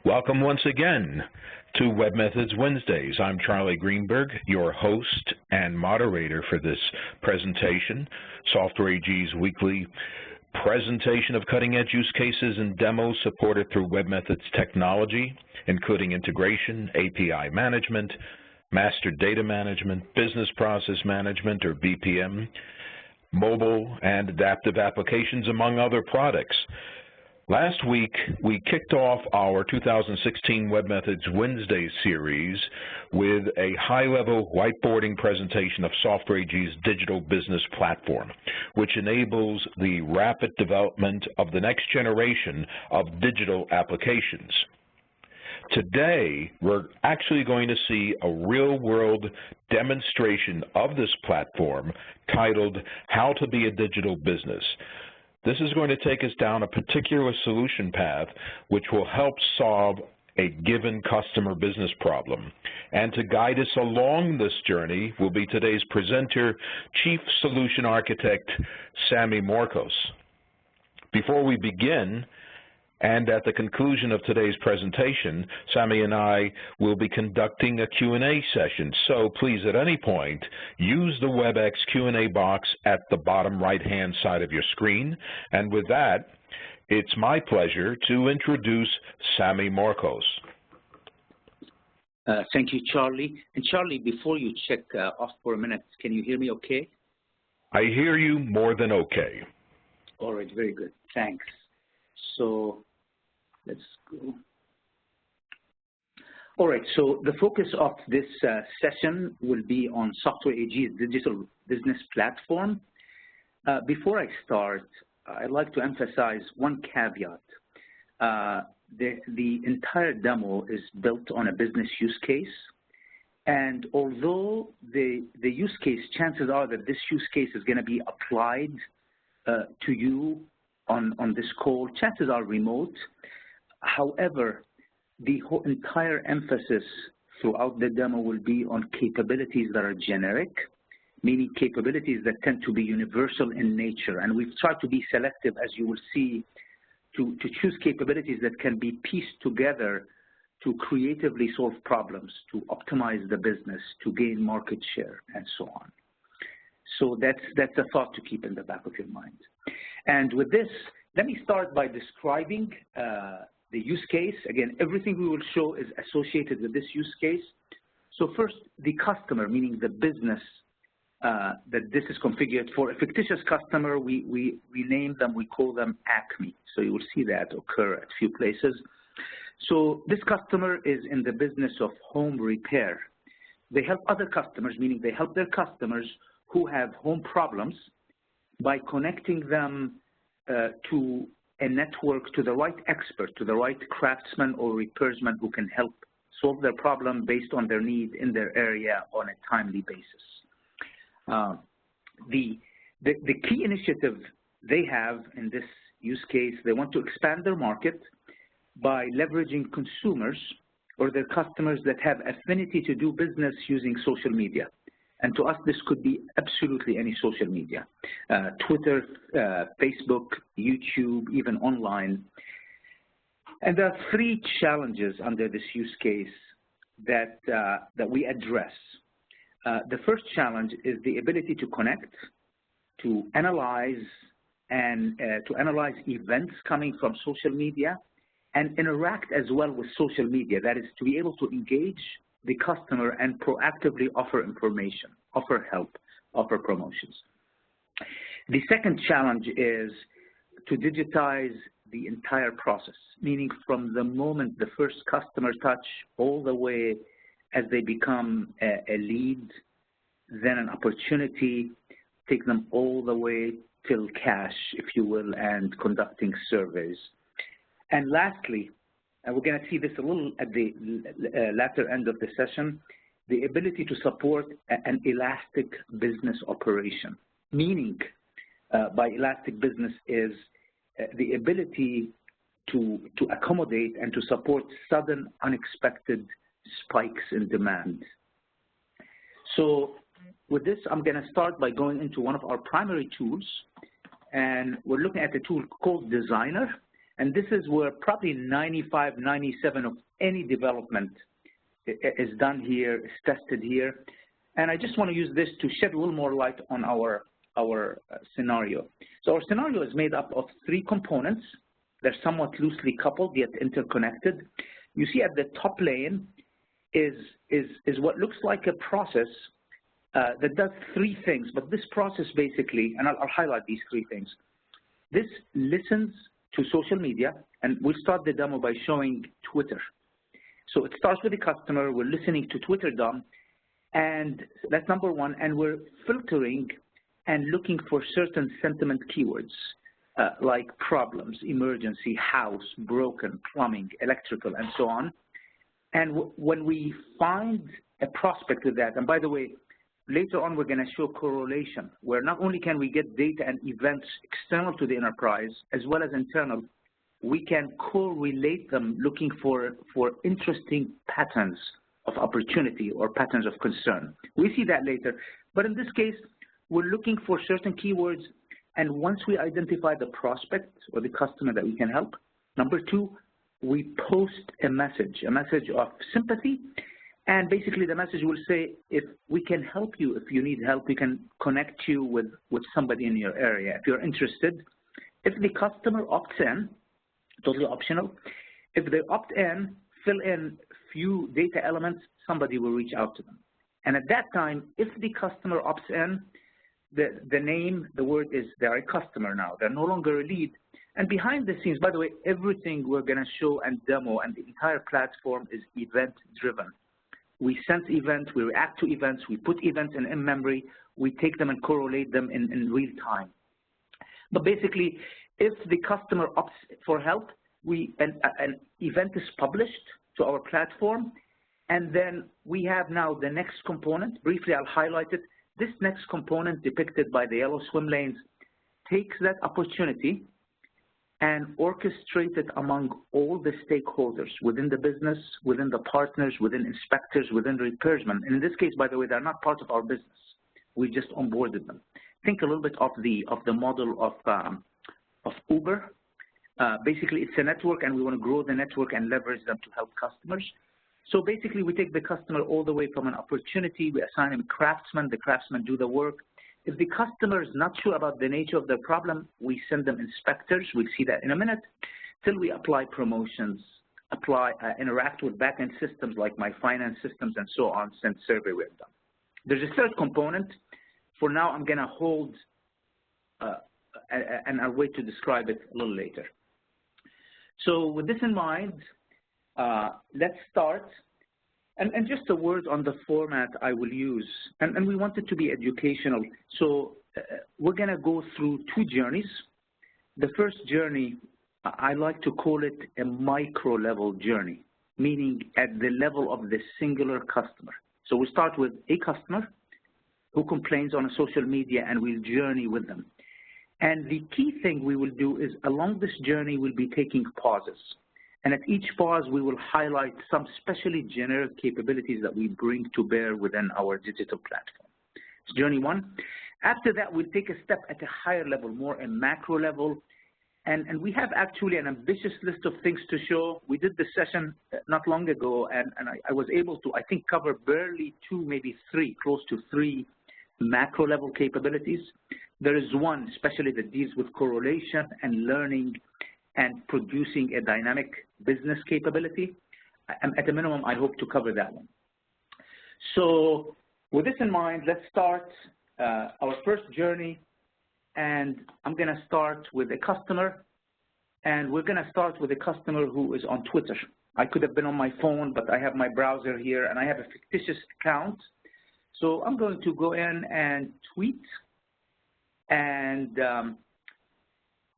Welcome once again to Web Methods Wednesdays. I'm Charlie Greenberg, your host and moderator for this presentation, Software AG's weekly presentation of cutting-edge use cases and demos supported through Web Methods technology, including integration, API management, master data management, business process management, or BPM, mobile and adaptive applications, among other products. Last week, we kicked off our 2016 Web Methods Wednesday series with a high-level whiteboarding presentation of Software AG's digital business platform, which enables the rapid development of the next generation of digital applications. Today, we're actually going to see a real-world demonstration of this platform titled How to Be a Digital Business. This is going to take us down a particular solution path which will help solve a given customer business problem. And to guide us along this journey will be today's presenter, Chief Solution Architect, Sami Morkos. Before we begin, and at the conclusion of today's presentation, Sami and I will be conducting a Q&A session. So please, at any point, use the WebEx Q&A box at the bottom right-hand side of your screen. And with that, it's my pleasure to introduce Sami Morkos. Thank you, Charlie. And Charlie, before you check off for a minute, can you hear me okay? I hear you more than okay. All right, very good. Thanks. So let's go. All right, so the focus of this session will be on Software AG's digital business platform. Before I start, I'd like to emphasize one caveat. The entire demo is built on a business use case. And although the use case, chances are that this use case is going to be applied to you on this call, chances are remote. However, the whole entire emphasis throughout the demo will be on capabilities that are generic, meaning capabilities that tend to be universal in nature. And we've tried to be selective, as you will see, to choose capabilities that can be pieced together to creatively solve problems, to optimize the business, to gain market share, and so on. So that's a thought to keep in the back of your mind. And with this, let me start by describing the use case. Again, everything we will show is associated with this use case. So first, the customer, meaning the business that this is configured for. A fictitious customer, we name them, we call them Acme. So you will see that occur at a few places. So this customer is in the business of home repair. They help other customers, meaning they help their customers who have home problems by connecting them to a network, to the right expert, to the right craftsman or repairsman who can help solve their problem based on their need in their area on a timely basis. The key initiative they have in this use case, they want to expand their market by leveraging consumers or their customers that have affinity to do business using social media. And to us, this could be absolutely any social media, Twitter, Facebook, YouTube, even online. And there are three challenges under this use case that we address. The first challenge is the ability to connect, to analyze, and to analyze events coming from social media and interact as well with social media. That is, to be able to engage the customer and proactively offer information, offer help, offer promotions. The second challenge is to digitize the entire process, meaning from the moment the first customer touch all the way as they become a lead, then an opportunity, take them all the way till cash, if you will, and conducting surveys. And lastly, and we're going to see this a little at the latter end of the session, the ability to support an elastic business operation, meaning by elastic business is the ability to accommodate and to support sudden, unexpected spikes in demand. So with this, I'm going to start by going into one of our primary tools, and we're looking at a tool called Designer. And this is where probably 95, 97 of any development is done here, is tested here. And I just want to use this to shed a little more light on our scenario. So our scenario is made up of 3 components. They're somewhat loosely coupled yet interconnected. You see at the top lane is what looks like a process that does 3 things, but this process basically, and I'll highlight these 3 things. This listens to social media, and we'll start the demo by showing Twitter. So it starts with the customer, we're listening to Twitter DOM, and that's number 1, and we're filtering and looking for certain sentiment keywords like problems, emergency, house, broken, plumbing, electrical, and so on. And when we find a prospect with that, and by the way, later on we're going to show correlation, where not only can we get data and events external to the enterprise, as well as internal, we can correlate them looking for interesting patterns of opportunity or patterns of concern. We see that later. But in this case, we're looking for certain keywords, and once we identify the prospect or the customer that we can help, number 2, we post a message of sympathy, and basically the message will say, if we can help you, if you need help, we can connect you with somebody in your area if you're interested. If the customer opts in, totally optional, if they opt in, fill in few data elements, somebody will reach out to them. And at that time, if the customer opts in, the name, the word is they're a customer now. They're no longer a lead. And behind the scenes, by the way, everything we're going to show and demo and the entire platform is event-driven. We sense events, we react to events, we put events in memory, we take them and correlate them in real time. But basically, if the customer opts for help, an event is published to our platform, and then we have now the next component. Briefly, I'll highlight it. This next component, depicted by the yellow swim lanes, takes that opportunity and orchestrates it among all the stakeholders within the business, within the partners, within inspectors, within repairsmen. And in this case, by the way, they're not part of our business. We just onboarded them. Think a little bit of the model of Uber. Basically, it's a network, and we want to grow the network and leverage them to help customers. So basically, we take the customer all the way from an opportunity. We assign him craftsmen. The craftsmen do the work. If the customer is not sure about the nature of their problem, we send them inspectors. We'll see that in a minute, till we apply promotions, interact with back-end systems like my finance systems and so on, send survey we've done. There's a third component. For now, I'm going to hold, and I'll wait to describe it a little later. So with this in mind, let's start. And just a word on the format I will use. And we want it to be educational. So we're going to go through 2 journeys. The first journey, I like to call it a micro-level journey, meaning at the level of the singular customer. So we start with a customer who complains on social media, and we'll journey with them. And the key thing we will do is along this journey, we'll be taking pauses. And at each pause, we will highlight some specially generic capabilities that we bring to bear within our digital platform. It's journey 1. After that, we'll take a step at a higher level, more a macro level. And we have actually an ambitious list of things to show. We did this session not long ago, and I was able to, I think, cover barely 2, maybe 3, close to 3 macro level capabilities. There is one, especially that deals with correlation and learning and producing a dynamic business capability. At a minimum, I hope to cover that one. So with this in mind, let's start our first journey. And I'm going to start with a customer. And we're going to start with a customer who is on Twitter. I could have been on my phone, but I have my browser here, and I have a fictitious account. So I'm going to go in and tweet. And in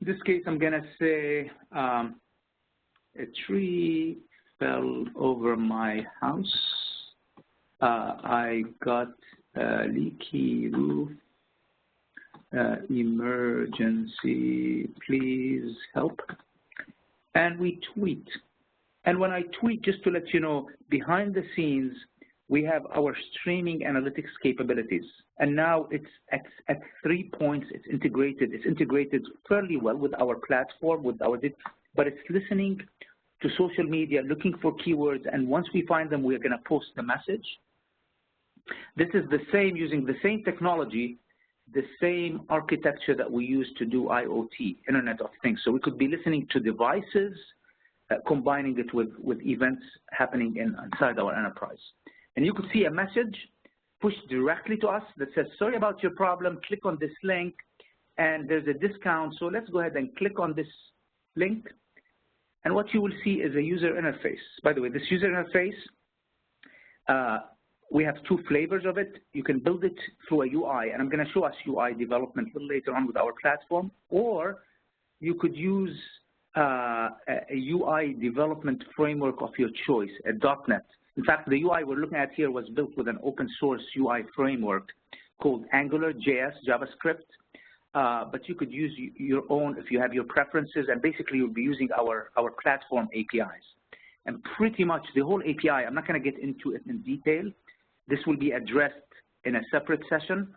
this case, I'm going to say, a tree fell over my house. I got a leaky roof. Emergency, please help. And we tweet. And when I tweet, just to let you know, behind the scenes, we have our streaming analytics capabilities. And now it's at 3 points, it's integrated. It's integrated fairly well with our platform, with our but it's listening to social media, looking for keywords, and once we find them, we're going to post the message. This is the same, using the same technology, the same architecture that we use to do IoT, Internet of Things. So we could be listening to devices, combining it with events happening inside our enterprise. And you could see a message pushed directly to us that says, sorry about your problem, click on this link, and there's a discount, so let's go ahead and click on this link. And what you will see is a user interface. By the way, this user interface, we have two flavors of it. You can build it through a UI, and I'm going to show us UI development a little later on with our platform, or you could use a UI development framework of your choice, a .NET. In fact, the UI we're looking at here was built with an open source UI framework called Angular, JS, JavaScript, but you could use your own if you have your preferences, and basically you'll be using our platform APIs. And pretty much the whole API, I'm not going to get into it in detail. This will be addressed in a separate session,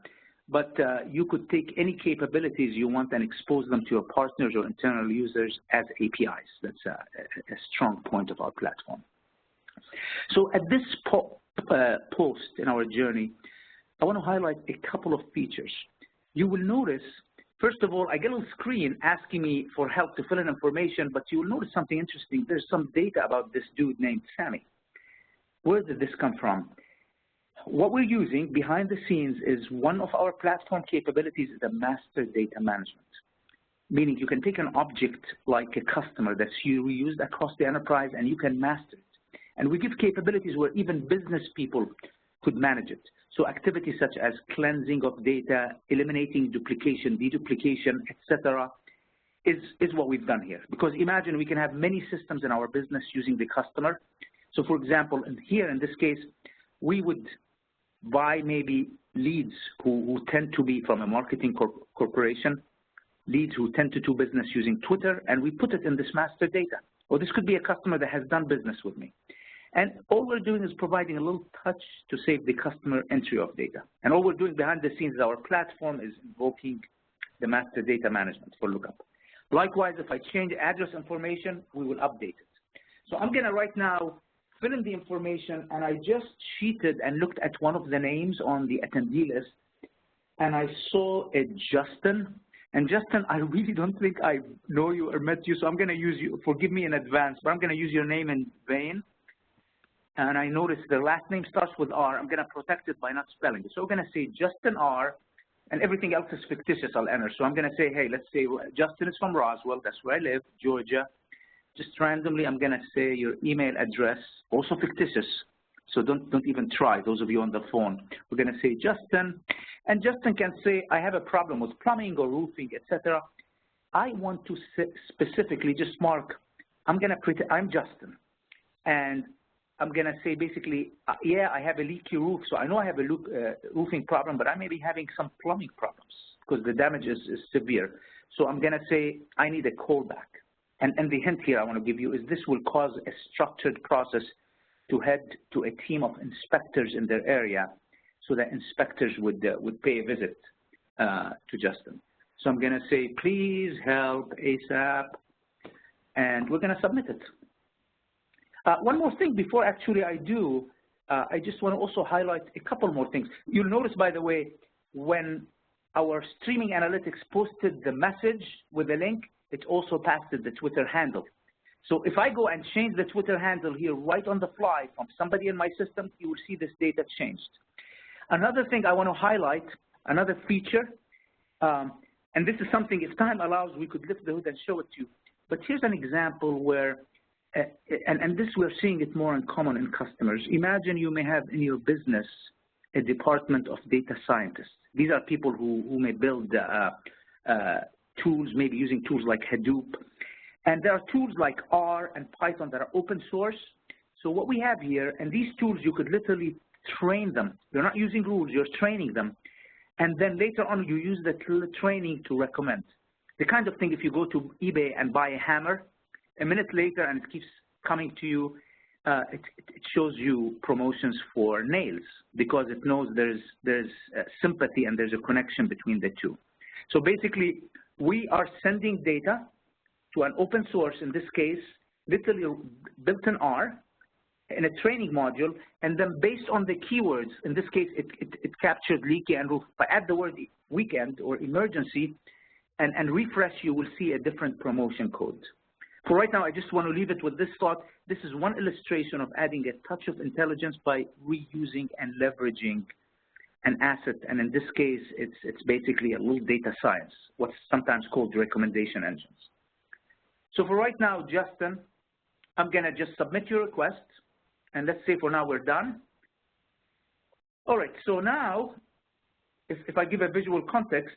but you could take any capabilities you want and expose them to your partners or internal users as APIs. That's a strong point of our platform. So at this post in our journey, I want to highlight a couple of features. You will notice, first of all, I get a little screen asking me for help to fill in information, but you will notice something interesting. There's some data about this dude named Sammy. Where did this come from? What we're using behind the scenes is one of our platform capabilities is a master data management, meaning you can take an object like a customer that's used across the enterprise and you can master it. And we give capabilities where even business people could manage it. So activities such as cleansing of data, eliminating duplication, deduplication, etc., is what we've done here. Because imagine we can have many systems in our business using the customer. So for example, here in this case, we would buy maybe leads who tend to be from a marketing corporation, leads who tend to do business using Twitter, and we put it in this master data. Or this could be a customer that has done business with me. And all we're doing is providing a little touch to save the customer entry of data. And all we're doing behind the scenes is our platform is invoking the master data management for lookup. Likewise, if I change address information, we will update it. So I'm going to right now fill in the information, and I just cheated and looked at one of the names on the attendee list, and I saw a Justin. And Justin, I really don't think I know you or met you, so I'm going to use you. Forgive me in advance, but I'm going to use your name in vain. And I noticed the last name starts with R. I'm going to protect it by not spelling it. So we're going to say Justin R, and everything else is fictitious I'll enter. So I'm going to say, hey, let's say Justin is from Roswell. That's where I live, Georgia. Just randomly, I'm going to say your email address, also fictitious. So don't even try, those of you on the phone. We're going to say Justin, and Justin can say, I have a problem with plumbing or roofing, etc. I want to specifically just mark, I'm Justin, and I'm going to say basically, yeah, I have a leaky roof, so I know I have a roofing problem, but I may be having some plumbing problems because the damage is severe. So I'm going to say, I need a callback. And the hint here I want to give you is this will cause a structured process to head to a team of inspectors in their area so that inspectors would pay a visit to Justin. So I'm going to say, please help ASAP, and we're going to submit it. One more thing before actually I do, I just want to also highlight a couple more things. You'll notice, by the way, when our streaming analytics posted the message with the link, it also passed the Twitter handle. So if I go and change the Twitter handle here right on the fly from somebody in my system, you will see this data changed. Another thing I want to highlight, another feature, and this is something, if time allows, we could lift the hood and show it to you. But here's an example where, and this we're seeing it more in common in customers. Imagine you may have in your business a department of data scientists. These are people who may build tools, maybe using tools like Hadoop. And there are tools like R and Python that are open source. So what we have here, and these tools, you could literally train them. You're not using rules, you're training them. And then later on, you use the training to recommend. The kind of thing, if you go to eBay and buy a hammer, a minute later, and it keeps coming to you, it shows you promotions for nails because it knows there's sympathy and there's a connection between the two. So basically, we are sending data to an open source, in this case, literally built in R, in a training module, and then based on the keywords, in this case, it captured leaky and roof. If I add the word weekend or emergency and refresh, you will see a different promotion code. For right now, I just want to leave it with this thought. This is one illustration of adding a touch of intelligence by reusing and leveraging an asset, and in this case, it's basically a little data science, what's sometimes called recommendation engines. So for right now, Justin, I'm going to just submit your request, and let's say for now we're done. All right, so now, if I give a visual context,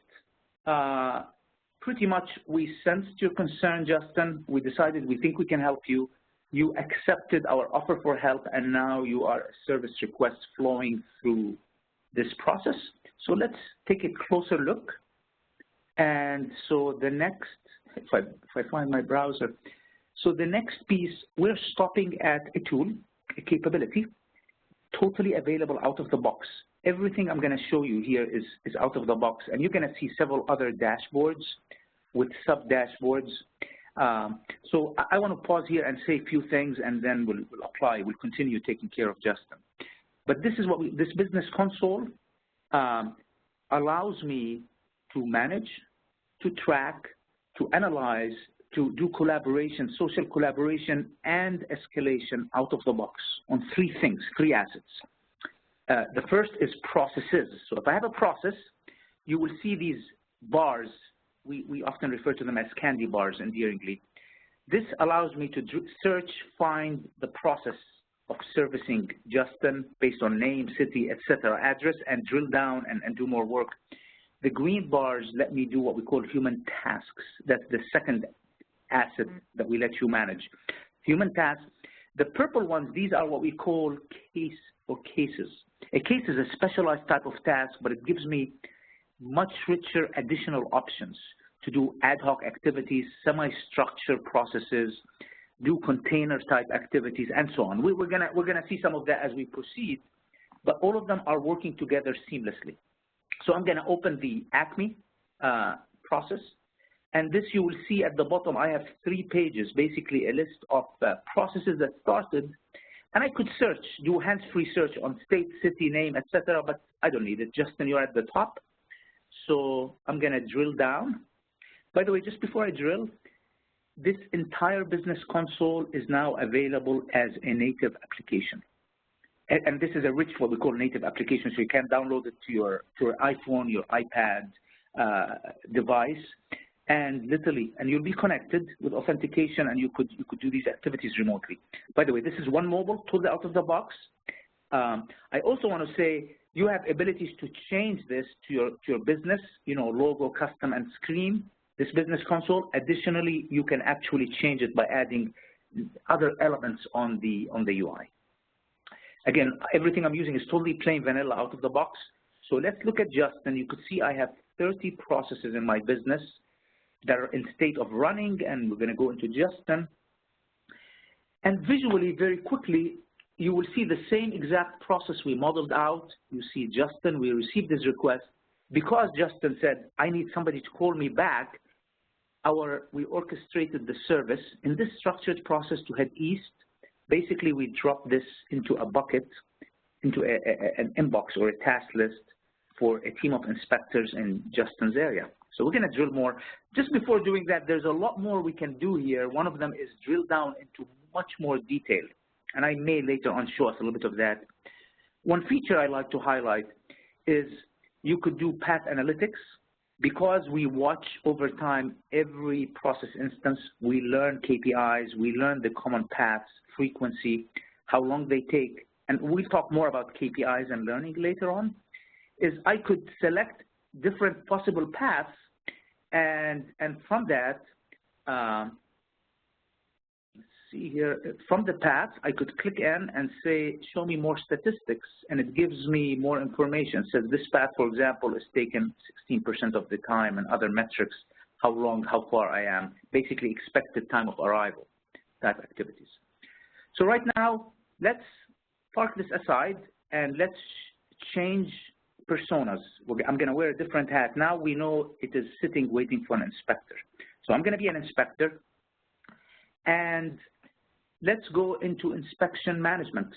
pretty much we sensed your concern, Justin. We decided we think we can help you. You accepted our offer for help, and now you are a service request flowing through this process. So let's take a closer look. And so the next, if I find my browser, so the next piece, we're stopping at a tool, a capability, totally available out of the box. Everything I'm going to show you here is out of the box, and you're going to see several other dashboards with sub-dashboards. So I want to pause here and say a few things, and then we'll apply. We'll continue taking care of Justin. But this is what this business console allows me to manage, to track, to analyze, to do collaboration, social collaboration, and escalation out of the box on three things, three assets. The first is processes. So if I have a process, you will see these bars. We often refer to them as candy bars endearingly. This allows me to search, find the process of servicing Justin based on name, city, etc., address, and drill down and do more work. The green bars let me do what we call human tasks. That's the second asset that we let you manage. Human tasks. The purple ones, these are what we call case or cases. A case is a specialized type of task, but it gives me much richer additional options to do ad hoc activities, semi-structured processes, do container type activities, and so on. We're gonna see some of that as we proceed, but all of them are working together seamlessly. So I'm gonna open the Acme process, and this you will see at the bottom. I have 3 pages, basically a list of processes that started, and I could search, do hands-free search on state, city, name, etc., but I don't need it. Justin, you're at the top, so I'm gonna drill down. By the way, just before I drill, this entire business console is now available as a native application. And this is a rich, what we call native application, so you can download it to your iPhone, your iPad device, and literally, and you'll be connected with authentication, and you could do these activities remotely. By the way, this is one mobile tool out of the box. I also want to say you have abilities to change this to your business, logo, custom, and screen. This business console. Additionally, you can actually change it by adding other elements on the UI. Again, everything I'm using is totally plain vanilla out of the box. So let's look at Justin. You could see I have 30 processes in my business that are in state of running, and we're going to go into Justin. And visually, very quickly, you will see the same exact process we modeled out. You see Justin, we received his request. Because Justin said, I need somebody to call me back, we orchestrated the service in this structured process to head east. Basically, we drop this into a bucket, into an inbox or a task list for a team of inspectors in Justin's area. So we're going to drill more. Just before doing that, there's a lot more we can do here. One of them is drill down into much more detail, and I may later on show us a little bit of that. One feature I like to highlight is you could do path analytics. Because we watch over time every process instance, we learn KPIs, we learn the common paths, frequency, how long they take, and we'll talk more about KPIs and learning later on, is I could select different possible paths, and from that, let's see here, from the path, I could click in and say, show me more statistics, and it gives me more information. It says this path, for example, is taken 16% of the time, and other metrics, how long, how far I am, basically expected time of arrival type activities. So right now, let's park this aside, and let's change personas. I'm going to wear a different hat. Now we know it is sitting waiting for an inspector. So I'm going to be an inspector. And let's go into inspection management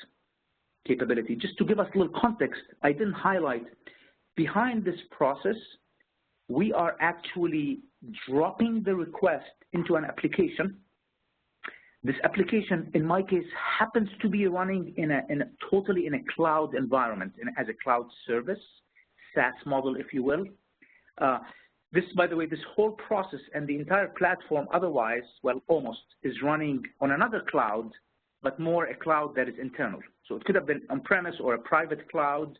capability. Just to give us a little context, I didn't highlight, behind this process, we are actually dropping the request into an application. This application, in my case, happens to be running totally in a cloud environment, as a cloud service, SaaS model, if you will. This, by the way, this whole process and the entire platform otherwise, well, almost, is running on another cloud, but more a cloud that is internal. So it could have been on-premise or a private cloud,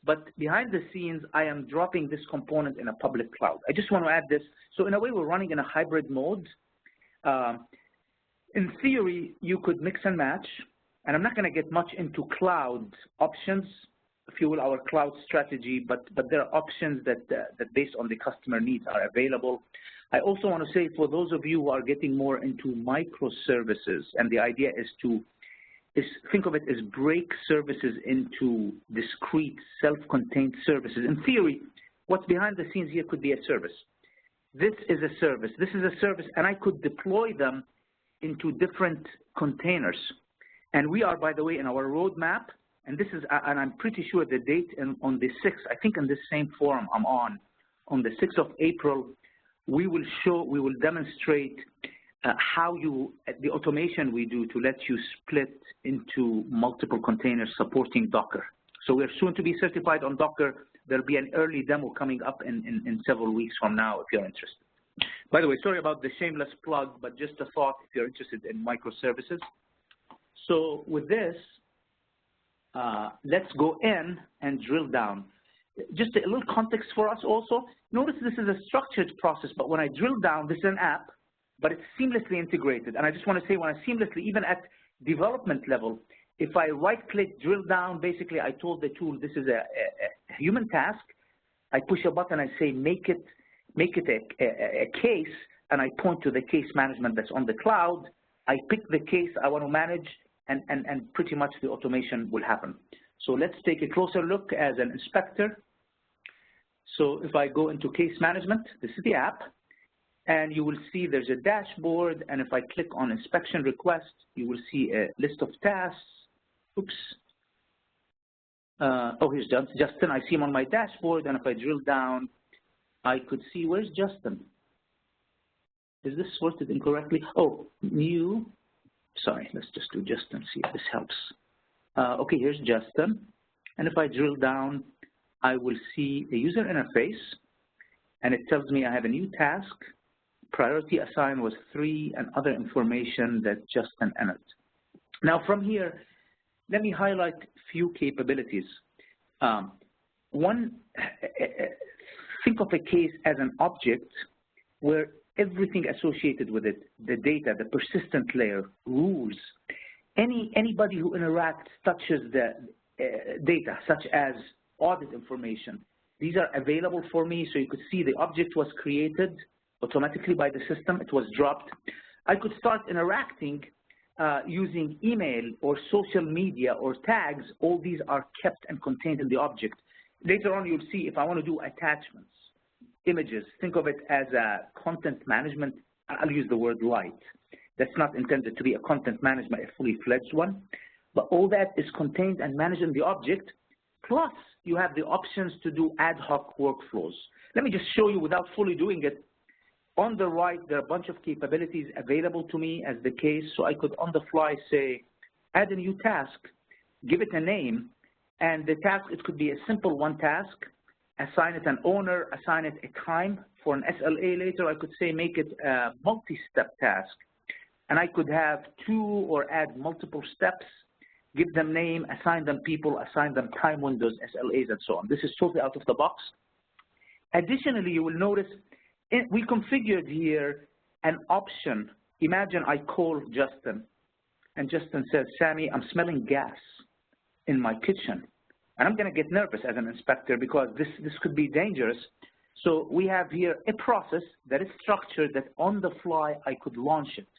but behind the scenes, I am dropping this component in a public cloud. I just want to add this. So in a way, we're running in a hybrid mode. In theory, you could mix and match, and I'm not going to get much into cloud options, if you will, our cloud strategy, but there are options that based on the customer needs are available. I also want to say, for those of you who are getting more into microservices, and the idea is to think of it as break services into discrete, self-contained services. In theory, what's behind the scenes here could be a service. This is a service. This is a service, and I could deploy them into different containers. And we are, by the way, in our roadmap, and this is, and I'm pretty sure the date on the 6th, I think in this same forum I'm on the 6th of April, we will demonstrate how the automation we do to let you split into multiple containers supporting Docker. So we're soon to be certified on Docker. There'll be an early demo coming up in several weeks from now if you're interested. By the way, sorry about the shameless plug, but just a thought if you're interested in microservices. So with this, let's go in and drill down. Just a little context for us also. Notice this is a structured process, but when I drill down, this is an app, but it's seamlessly integrated. And I just want to say, when I seamlessly, even at development level, if I right-click, drill down, basically I told the tool this is a human task. I push a button, I say make it a case, and I point to the case management that's on the cloud. I pick the case I want to manage, and pretty much the automation will happen. So let's take a closer look as an inspector. So if I go into case management, this is the app, and you will see there's a dashboard, and if I click on inspection request, you will see a list of tasks. Oops. Oh, here's Justin. I see him on my dashboard, and if I drill down, I could see, where's Justin? Is this sorted incorrectly? Oh, new. Sorry, let's just do Justin, see if this helps. Okay, here's Justin. And if I drill down, I will see a user interface, and it tells me I have a new task. Priority assigned was 3, and other information that Justin entered. Now from here, let me highlight a few capabilities. One, think of a case as an object where everything associated with it, the data, the persistent layer, rules, anybody who interacts, touches the data, such as audit information. These are available for me, so you could see the object was created automatically by the system. It was dropped. I could start interacting using email or social media or tags. All these are kept and contained in the object. Later on, you'll see if I want to do attachments, images, think of it as a content management. I'll use the word light. That's not intended to be a content management, a fully fledged one. But all that is contained and managed in the object. Plus, you have the options to do ad hoc workflows. Let me just show you without fully doing it. On the right, there are a bunch of capabilities available to me as the case. So I could on the fly say, add a new task, give it a name, and the task, it could be a simple one task, assign it an owner, assign it a time. For an SLA later, I could say make it a multi-step task. And I could have 2 or add multiple steps, give them name, assign them people, assign them time windows, SLAs, and so on. This is totally out of the box. Additionally, you will notice we configured here an option. Imagine I call Justin, and Justin says, Sammy, I'm smelling gas in my kitchen. And I'm going to get nervous as an inspector because this could be dangerous. So we have here a process that is structured that on the fly I could launch it.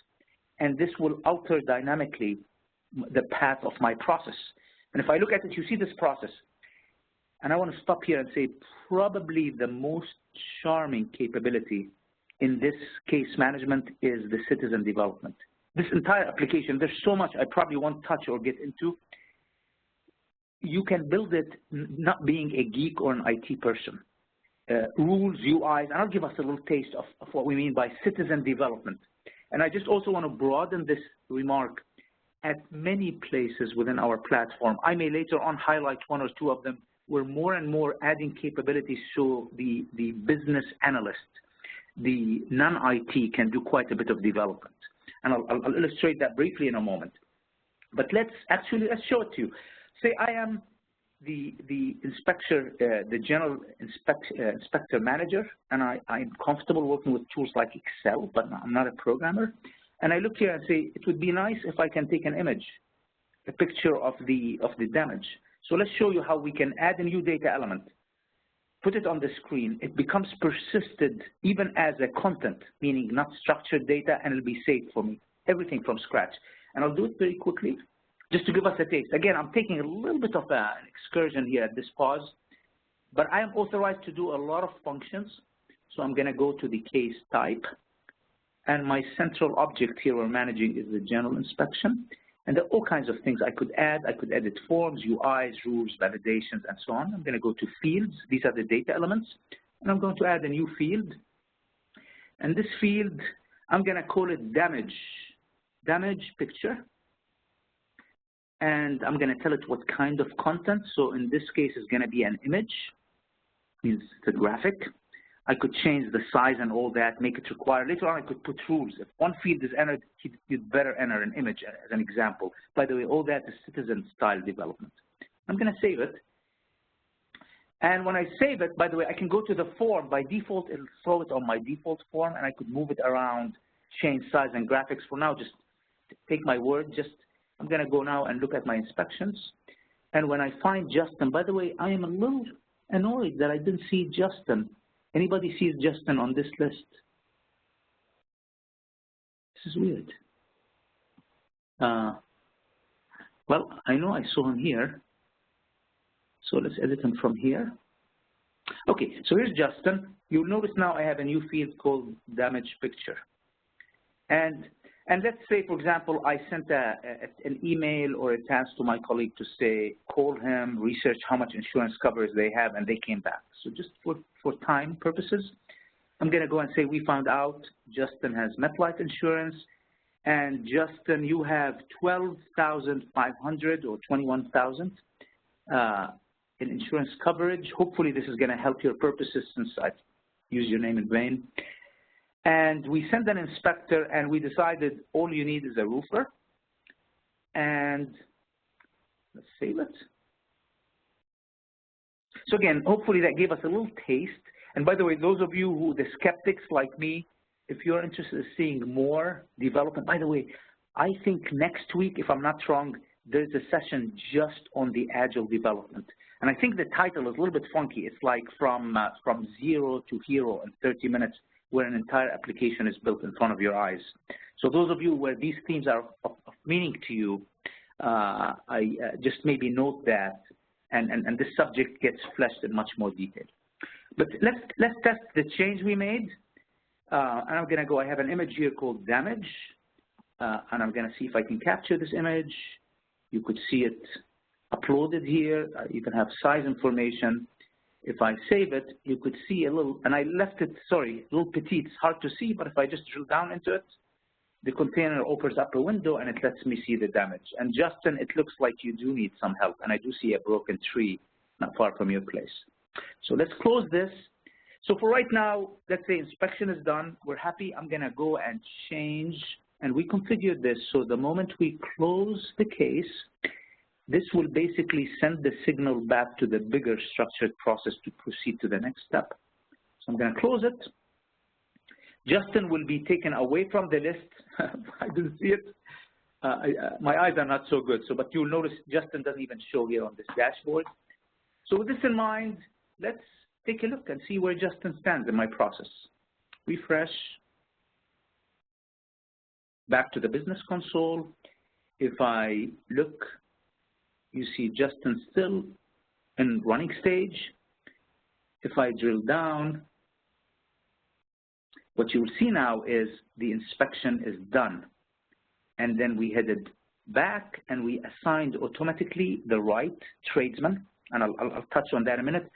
And this will alter dynamically the path of my process. And if I look at it, you see this process. And I want to stop here and say probably the most charming capability in this case management is the citizen development. this entire application, there's so much I probably won't touch or get into. You can build it not being a geek or an IT person. Rules, UIs, and I'll give us a little taste of what we mean by citizen development. And I just also want to broaden this remark at many places within our platform. I may later on highlight one or two of them. We're more and more adding capabilities so the business analyst, the non-IT can do quite a bit of development. And I'll illustrate that briefly in a moment. But let's show it to you. Say I am the inspector, the general inspector manager, and I'm comfortable working with tools like Excel, but I'm not a programmer. And I look here and say, it would be nice if I can take an image, a picture of the damage. So let's show you how we can add a new data element, put it on the screen. It becomes persisted even as a content, meaning not structured data, and it'll be saved for me, everything from scratch. And I'll do it very quickly, just to give us a taste. Again, I'm taking a little bit of an excursion here at this pause, but I am authorized to do a lot of functions. So I'm going to go to the case type, and my central object here we're managing is the general inspection. And there are all kinds of things I could add. I could edit forms, UIs, rules, validations, and so on. I'm going to go to fields. These are the data elements. And I'm going to add a new field. And this field, I'm going to call it damage picture. And I'm going to tell it what kind of content. So in this case, it's going to be an image, means it's a graphic. I could change the size and all that, make it required. Later on, I could put rules. If one field is entered, you'd better enter an image as an example. By the way, all that is citizen-style development. I'm going to save it. And when I save it, by the way, I can go to the form. By default, it'll throw it on my default form, and I could move it around, change size and graphics. For now, just take my word. I'm going to go now and look at my inspections. And when I find Justin, by the way, I am a little annoyed that I didn't see Justin. Anybody sees Justin on this list? This is weird. Well, I know I saw him here. So let's edit him from here. Okay, so here's Justin. You'll notice now I have a new field called damage picture. And let's say, for example, I sent an email or a task to my colleague to say, call him, research how much insurance coverage they have, and they came back. So just for time purposes, I'm going to go and say, we found out Justin has MetLife insurance, and Justin, you have $12,500 or $21,000 in insurance coverage. Hopefully this is going to help your purposes since I've used your name in vain. And we sent an inspector, and we decided all you need is a roofer. And let's save it. So again, hopefully that gave us a little taste. And by the way, those of you who, the skeptics like me, if you're interested in seeing more development, by the way, I think next week, if I'm not wrong, there's a session just on the Agile development. And I think the title is a little bit funky. It's like from zero to hero in 30 minutes, where an entire application is built in front of your eyes. So those of you where these themes are of meaning to you, I just maybe note that, and this subject gets fleshed in much more detail. But let's test the change we made. And I'm going to go, I have an image here called damage, and I'm going to see if I can capture this image. You could see it uploaded here. You can have size information. If I save it, you could see a little, and I left it, sorry, a little petite. It's hard to see, but if I just drill down into it, the container opens up a window and it lets me see the damage. And Justin, it looks like you do need some help, and I do see a broken tree not far from your place. So let's close this. So for right now, let's say inspection is done. We're happy. I'm going to go and change, and we configured this. So the moment we close the case, this will basically send the signal back to the bigger structured process to proceed to the next step. So I'm going to close it. Justin will be taken away from the list. I didn't see it. My eyes are not so good. So, but you'll notice Justin doesn't even show here on this dashboard. So with this in mind, let's take a look and see where Justin stands in my process. Refresh. Back to the business console. If I look, you see Justin still in running stage. If I drill down, what you will see now is the inspection is done. and then we headed back, and we assigned automatically the right tradesman, and I'll touch on that in a minute.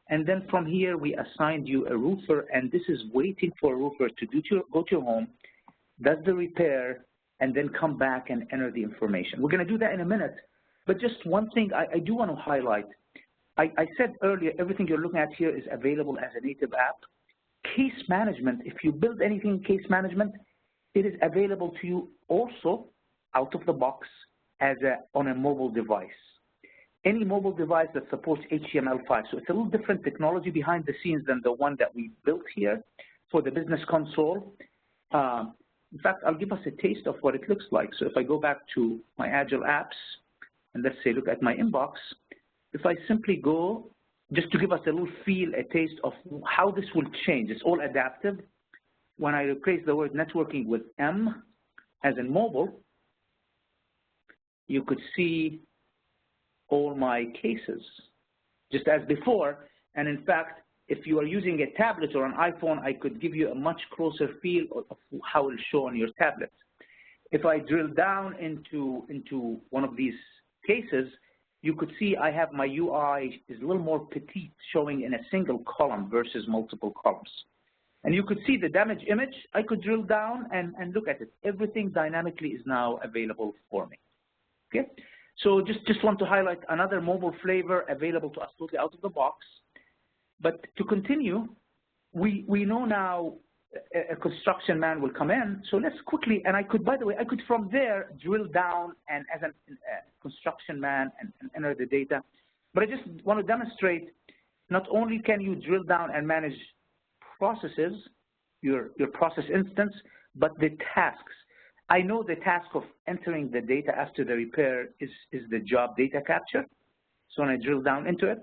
And then from here, we assigned you a roofer, and this is waiting for a roofer to go to your home, does the repair, and then come back and enter the information. We're going to do that in a minute, but just one thing I do want to highlight. I said earlier, everything you're looking at here is available as a native app. Case management, if you build anything in case management, it is available to you also out of the box as on a mobile device. Any mobile device that supports HTML5. So it's a little different technology behind the scenes than the one that we built here for the business console. In fact, I'll give us a taste of what it looks like. So if I go back to my Agile apps, and let's say look at my inbox, if I simply go, just to give us a little feel, a taste of how this will change. It's all adaptive. When I replace the word networking with M, as in mobile, you could see all my cases, just as before. And in fact, if you are using a tablet or an iPhone, I could give you a much closer feel of how it will show on your tablet. If I drill down into one of these cases, you could see I have my UI is a little more petite, showing in a single column versus multiple columns. And you could see the damaged image. I could drill down and look at it. Everything dynamically is now available for me. Okay? So just want to highlight another mobile flavor available to us totally out of the box. But to continue, we know now a construction man will come in. So let's quickly, and I could, by the way, I could from there drill down and as a construction man and enter the data. But I just want to demonstrate, not only can you drill down and manage processes, your process instance, but the tasks. I know the task of entering the data after the repair is the job data capture. So when I drill down into it,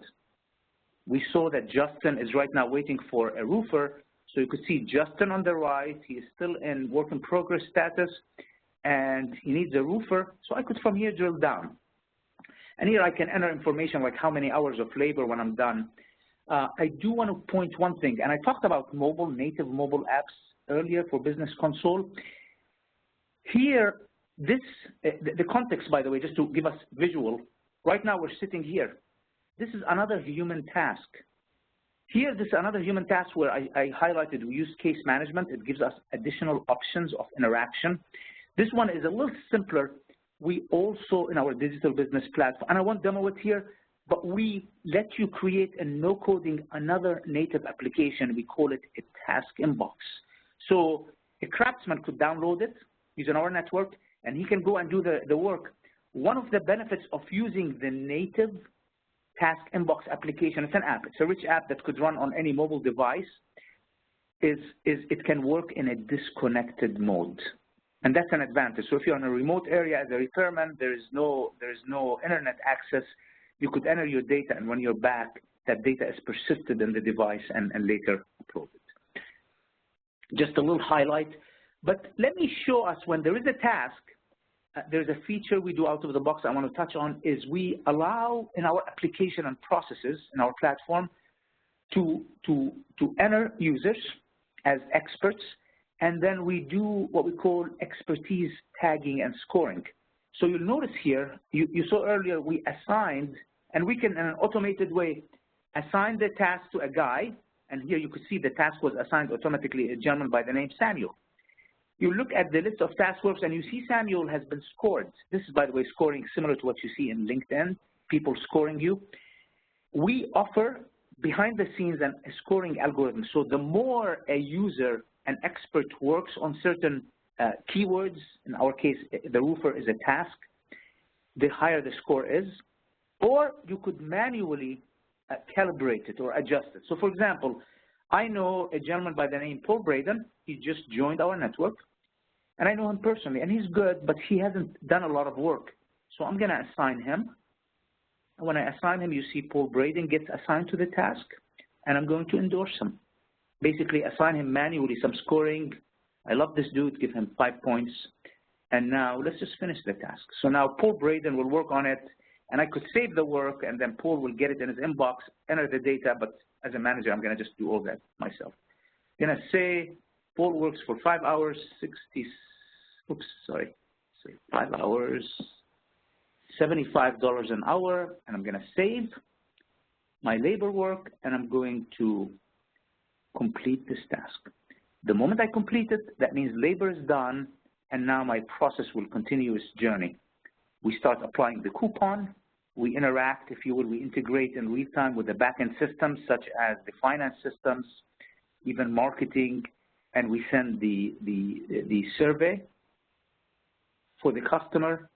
we saw that Justin is right now waiting for a roofer. So you could see Justin on the right. He is still in work in progress status, and he needs a roofer. So I could from here drill down. And here I can enter information like how many hours of labor when I'm done. I do want to point one thing, and I talked about mobile, native mobile apps earlier for Business Console. Here, the context, by the way, just to give us visual, right now we're sitting here. This is another human task. Here, this is another human task where I highlighted we use case management. It gives us additional options of interaction. This one is a little simpler. We also, in our digital business platform, and I won't demo it here, but we let you create a no-coding, another native application. We call it a task inbox. So a craftsman could download it using our network, and he can go and do the work. One of the benefits of using the native task inbox application, it's an app, it's a rich app that could run on any mobile device, is it can work in a disconnected mode. And that's an advantage. So if you're in a remote area as a repairman, there is no internet access, you could enter your data, and when you're back, that data is persisted in the device and later uploaded. Just a little highlight. But let me show us when there is a task, there's a feature we do out of the box I want to touch on, is we allow in our application and processes in our platform to enter users as experts, and then we do what we call expertise tagging and scoring. So you'll notice here, you saw earlier we assigned, and we can in an automated way assign the task to a guy, and here you could see the task was assigned automatically a gentleman by the name Samuel. You look at the list of task works and you see Samuel has been scored. This is, by the way, scoring similar to what you see in LinkedIn, people scoring you. We offer behind the scenes a scoring algorithm. So the more a user, an expert works on certain keywords, in our case, the roofer is a task, the higher the score is. Or you could manually calibrate it or adjust it. So for example, I know a gentleman by the name Paul Braden. He just joined our network, and I know him personally, and he's good, but he hasn't done a lot of work. So I'm going to assign him. And when I assign him, you see Paul Braden gets assigned to the task, and I'm going to endorse him. Basically, assign him manually some scoring. I love this dude, give him 5 points. And now let's just finish the task. So now Paul Braden will work on it, and I could save the work, and then Paul will get it in his inbox, enter the data, but as a manager, I'm going to just do all that myself. I'm going to say Paul works for 5 hours, say 5 hours, $75 an hour, and I'm going to save my labor work, and I'm going to complete this task. The moment I complete it, that means labor is done, and now my process will continue its journey. We start applying the coupon. We interact, if you will, we integrate in real time with the back-end systems, such as the finance systems, even marketing, and we send the survey for the customer.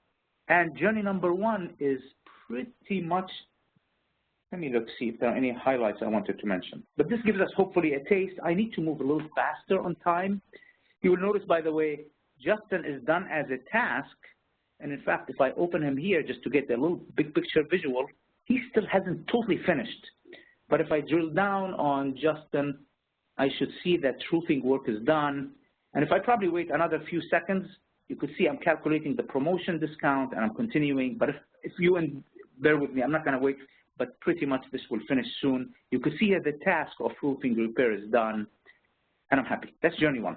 And journey number one is pretty much, let me look, see if there are any highlights I wanted to mention. But this gives us hopefully a taste. I need to move a little faster on time. You will notice, by the way, Justin is done as a task. And in fact, if I open him here just to get a little big picture visual, he still hasn't totally finished. But if I drill down on Justin, I should see that roofing work is done. And if I probably wait another few seconds, you could see I'm calculating the promotion discount and I'm continuing. But if you bear with me, I'm not going to wait, but pretty much this will finish soon. You could see here the task of roofing repair is done, and I'm happy. That's journey one.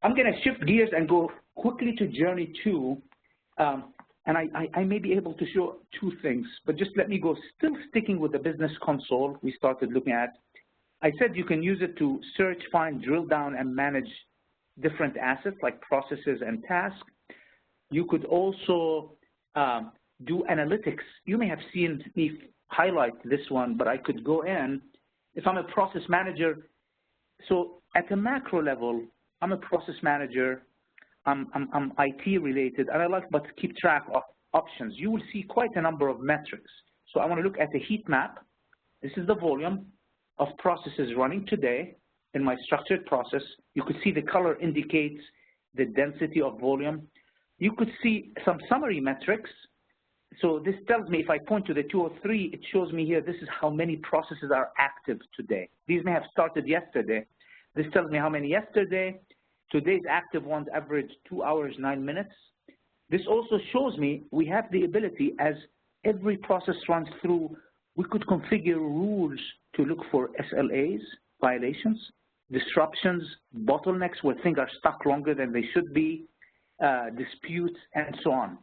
I'm going to shift gears and go quickly to journey two. And I may be able to show two things, but just let me go, still sticking with the business console we started looking at. I said you can use it to search, find, drill down, and manage different assets like processes and tasks. You could also do analytics. You may have seen me highlight this one, but I could go in. If I'm a process manager, so at a macro level, I'm a process manager. I'm IT related, and I like but keep track of options. You will see quite a number of metrics. So I want to look at the heat map. This is the volume of processes running today in my structured process. You could see the color indicates the density of volume. You could see some summary metrics. So this tells me if I point to the 203, it shows me here this is how many processes are active today. These may have started yesterday. This tells me how many yesterday. Today's active ones average 2 hours, 9 minutes. This also shows me we have the ability, as every process runs through, we could configure rules to look for SLAs, violations, disruptions, bottlenecks where things are stuck longer than they should be, disputes, and so on.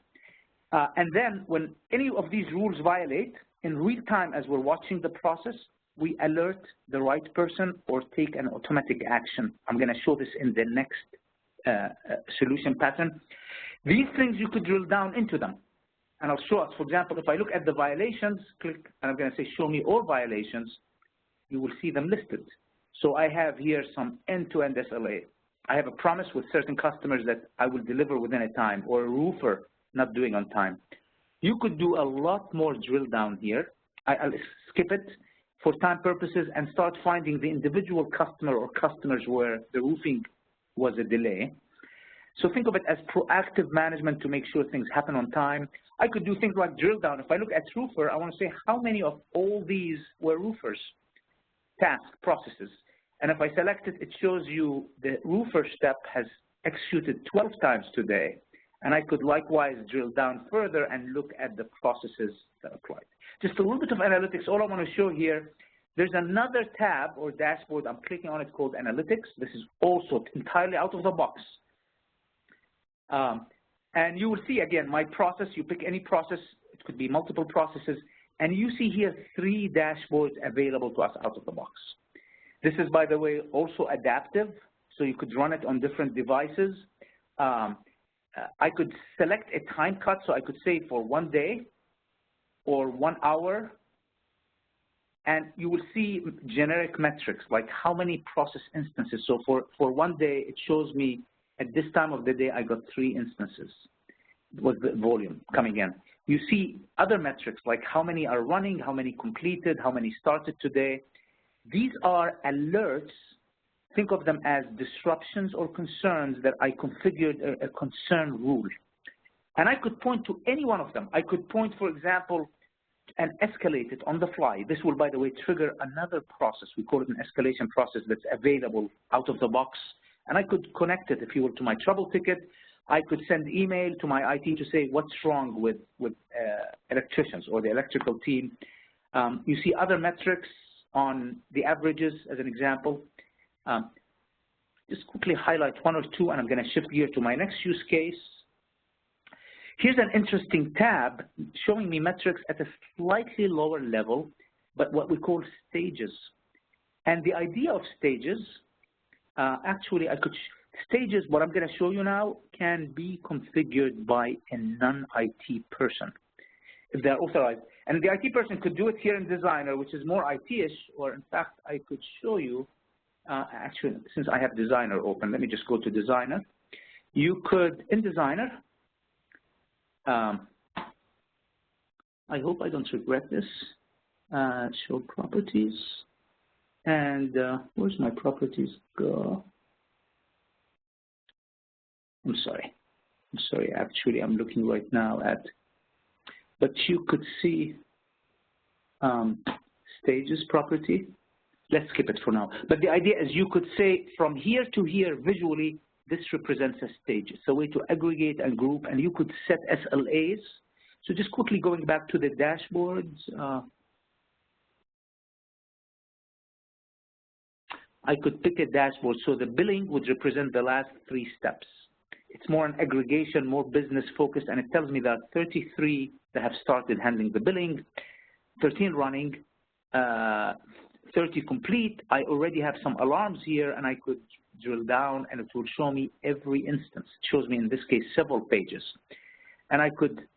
And then when any of these rules violate, in real time as we're watching the process, we alert the right person or take an automatic action. I'm going to show this in the next solution pattern. These things, you could drill down into them. And I'll show us, for example, if I look at the violations, click, and I'm going to say, show me all violations, you will see them listed. So I have here some end-to-end SLA. I have a promise with certain customers that I will deliver within a time, or a roofer not doing on time. You could do a lot more drill down here. I'll skip it for time purposes and start finding the individual customer or customers where the roofing was a delay. So think of it as proactive management to make sure things happen on time. I could do things like drill down. If I look at roofer, I want to say how many of all these were roofers, task, processes. And if I select it, it shows you the roofer step has executed 12 times today. And I could likewise drill down further and look at the processes that applied. Just a little bit of analytics. All I want to show here, there's another tab or dashboard. I'm clicking on it called Analytics. This is also entirely out of the box. And you will see, again, my process. You pick any process. It could be multiple processes. And you see here 3 dashboards available to us out of the box. This is, by the way, also adaptive. So you could run it on different devices. I could select a time cut, so I could say for 1 day or 1 hour, and you will see generic metrics like how many process instances. So for 1 day, it shows me at this time of the day, I got 3 instances with the volume coming in. You see other metrics like how many are running, how many completed, how many started today. These are alerts. Think of them as disruptions or concerns that I configured a concern rule. And I could point to any one of them. I could point, for example, and escalate it on the fly. This will, by the way, trigger another process. We call it an escalation process that's available out of the box. And I could connect it, if you will, to my trouble ticket. I could send email to my IT to say what's wrong with electricians or the electrical team. You see other metrics on the averages as an example. Just quickly highlight 1 or 2, and I'm going to shift gear to my next use case. Here's an interesting tab showing me metrics at a slightly lower level, but what we call stages. And the idea of stages, actually, stages, what I'm going to show you now, can be configured by a non-IT person if they're authorized. And the IT person could do it here in Designer, which is more IT-ish, or in fact, I could show you, actually, since I have Designer open, let me just go to Designer. You could, in Designer, I hope I don't regret this, show properties, and where's my properties go? I'm sorry, actually I'm looking right now at, but you could see stages property. Let's skip it for now. But the idea is you could say from here to here visually, this represents a stage. It's a way to aggregate and group, and you could set SLAs. So just quickly going back to the dashboards, I could pick a dashboard. So the billing would represent the last 3 steps. It's more an aggregation, more business focused, and it tells me that 33 that have started handling the billing, 13 running, 30 complete. I already have some alarms here, and I could drill down, and it will show me every instance. It shows me, in this case, several pages. And I could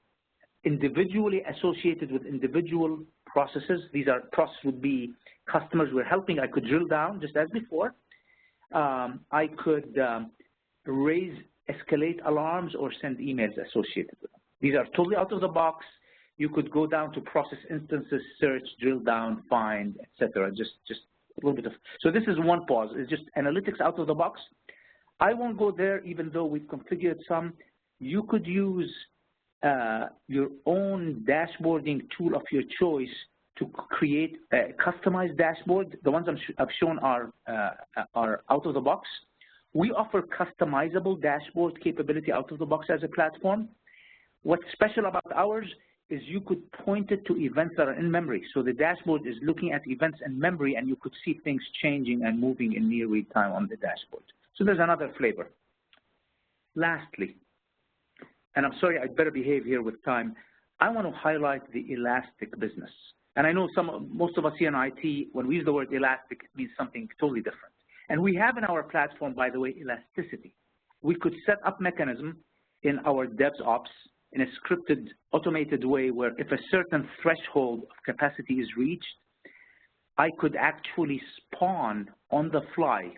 individually associated with individual processes. These are processes would be customers we're helping. I could drill down, just as before. I could escalate alarms or send emails associated with them. These are totally out of the box. You could go down to process instances, search, drill down, find, etc. Just a little bit of. So this is one pause. It's just analytics out of the box. I won't go there, even though we've configured some. You could use your own dashboarding tool of your choice to create a customized dashboard. The ones I've shown are out of the box. We offer customizable dashboard capability out of the box as a platform. What's special about ours is you could point it to events that are in memory. So the dashboard is looking at events in memory, and you could see things changing and moving in near real time on the dashboard. So there's another flavor. Lastly, and I'm sorry, I'd better behave here with time, I want to highlight the elastic business. And I know most of us here in IT, when we use the word elastic, it means something totally different. And we have in our platform, by the way, elasticity. We could set up mechanism in our DevOps in a scripted, automated way where if a certain threshold of capacity is reached, I could actually spawn on the fly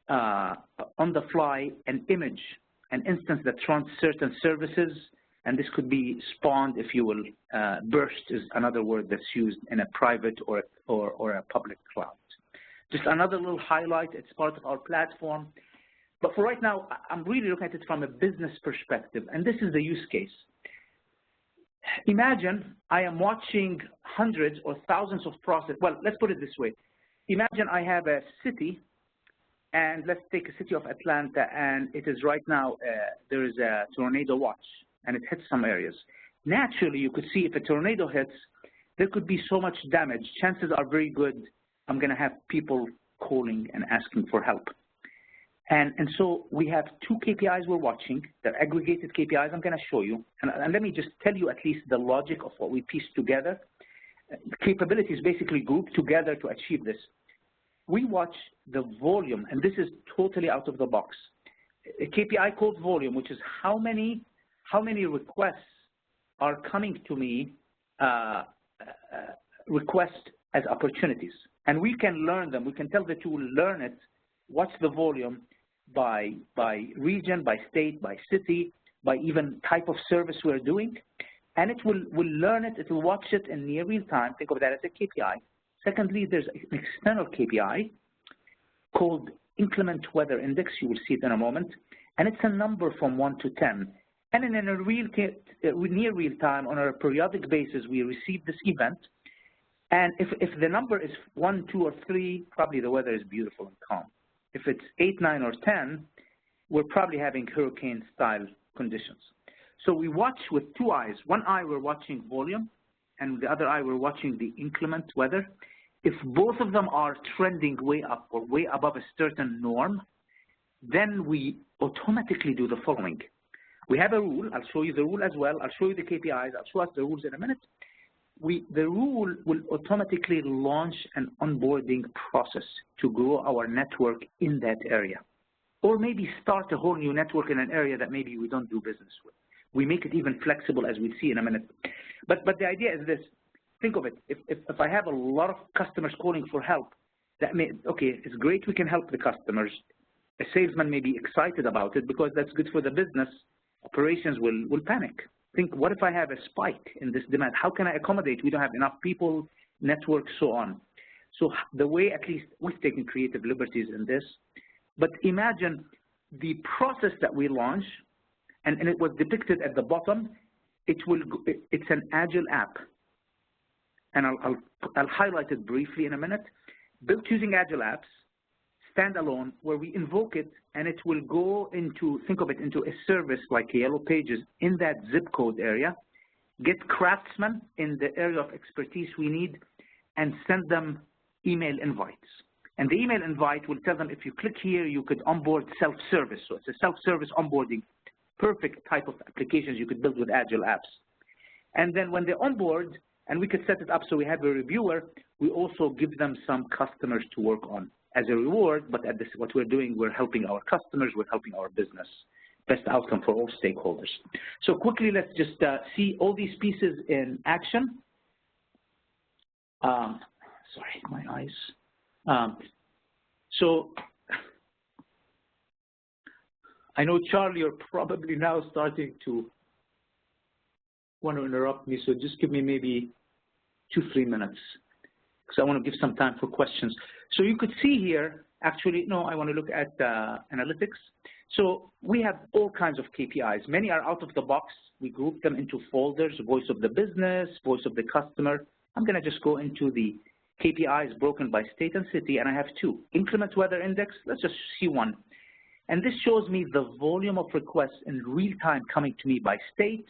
an image, an instance that runs certain services, and this could be spawned, if you will. Burst is another word that's used in a private or a public cloud. Just another little highlight, it's part of our platform. But for right now, I'm really looking at it from a business perspective, and this is the use case. Imagine I am watching hundreds or thousands of processes. Well, let's put it this way. Imagine I have a city, and let's take a city of Atlanta, and it is right now, there is a tornado watch, and it hits some areas. Naturally, you could see if a tornado hits, there could be so much damage. Chances are very good I'm going to have people calling and asking for help. And so we have 2 KPIs we're watching. They're aggregated KPIs I'm going to show you. And let me just tell you at least the logic of what we pieced together. Capabilities basically grouped together to achieve this. We watch the volume, and this is totally out of the box. A KPI called volume, which is how many requests are coming to me, requests as opportunities. And we can learn them. We can tell the tool, learn it, what's the volume by region, by state, by city, by even type of service we're doing. And it will learn it. It will watch it in near real time. Think of that as a KPI. Secondly, there's an external KPI called inclement weather index. You will see it in a moment. And it's a number from 1 to 10. And in a near real time, on a periodic basis, we receive this event. And if the number is 1, 2, or 3, probably the weather is beautiful and calm. If it's 8, 9, or 10, we're probably having hurricane-style conditions. So we watch with 2 eyes. One eye, we're watching volume, and the other eye, we're watching the inclement weather. If both of them are trending way up or way above a certain norm, then we automatically do the following. We have a rule. I'll show you the rule as well. I'll show you the KPIs. I'll show us the rules in a minute. The rule will automatically launch an onboarding process to grow our network in that area, or maybe start a whole new network in an area that maybe we don't do business with. We make it even flexible, as we'll see in a minute. But the idea is this. Think of it. If I have a lot of customers calling for help, that may, okay, it's great we can help the customers. A salesman may be excited about it because that's good for the business. Operations will panic. Think, what if I have a spike in this demand? How can I accommodate? We don't have enough people, networks, so on. So the way, at least we've taken creative liberties in this, but imagine the process that we launch, and it was depicted at the bottom. It's an Agile app, and I'll highlight it briefly in a minute. Built using Agile apps, standalone, where we invoke it, and it will go into, think of it, into a service like Yellow Pages in that zip code area, get craftsmen in the area of expertise we need, and send them email invites. And the email invite will tell them, if you click here, you could onboard self-service. So it's a self-service onboarding, perfect type of applications you could build with Agile apps. And then when they onboard, and we could set it up so we have a reviewer, we also give them some customers to work on as a reward, but at this, what we're doing, we're helping our customers, we're helping our business. Best outcome for all stakeholders. So quickly, let's just see all these pieces in action. Sorry, my eyes. So I know, Charlie, you're probably now starting to want to interrupt me, so just give me maybe 2-3 minutes, because I want to give some time for questions. So you could see here, actually, no, I want to look at analytics. So we have all kinds of KPIs. Many are out of the box. We group them into folders: voice of the business, voice of the customer. I'm going to just go into the KPIs broken by state and city, and I have 2. Inclement weather index, let's just see one. And this shows me the volume of requests in real time coming to me by state.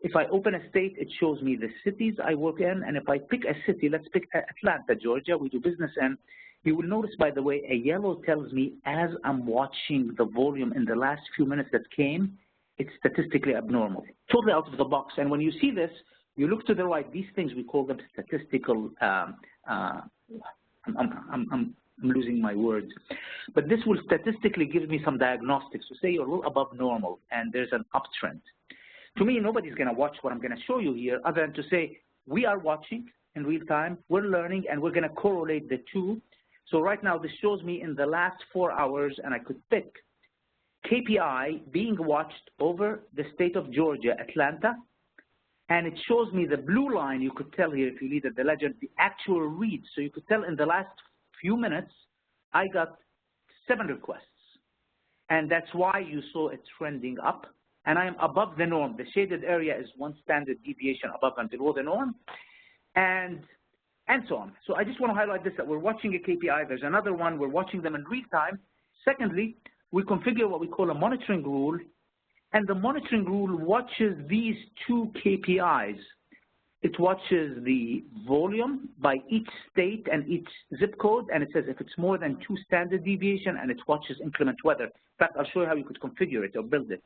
If I open a state, it shows me the cities I work in. And if I pick a city, let's pick Atlanta, Georgia, we do business in, you will notice, by the way, a yellow tells me as I'm watching the volume in the last few minutes that came, it's statistically abnormal, totally out of the box. And when you see this, you look to the right, these things, we call them statistical, I'm losing my words. But this will statistically give me some diagnostics to say you're a little above normal and there's an uptrend. To me, nobody's going to watch what I'm going to show you here other than to say we are watching in real time, we're learning, and we're going to correlate the 2. So right now, this shows me in the last 4 hours, and I could pick KPI being watched over the state of Georgia, Atlanta, and it shows me the blue line. You could tell here, if you read at the legend, the actual reads. So you could tell in the last few minutes, I got 7 requests. And that's why you saw it trending up. And I am above the norm. The shaded area is 1 standard deviation above and below the norm, and so on. So I just want to highlight this, that we're watching a KPI. There's another one. We're watching them in real time. Secondly, we configure what we call a monitoring rule, and the monitoring rule watches these 2 KPIs. It watches the volume by each state and each zip code, and it says if it's more than 2 standard deviation, and it watches inclement weather. In fact, I'll show you how you could configure it or build it.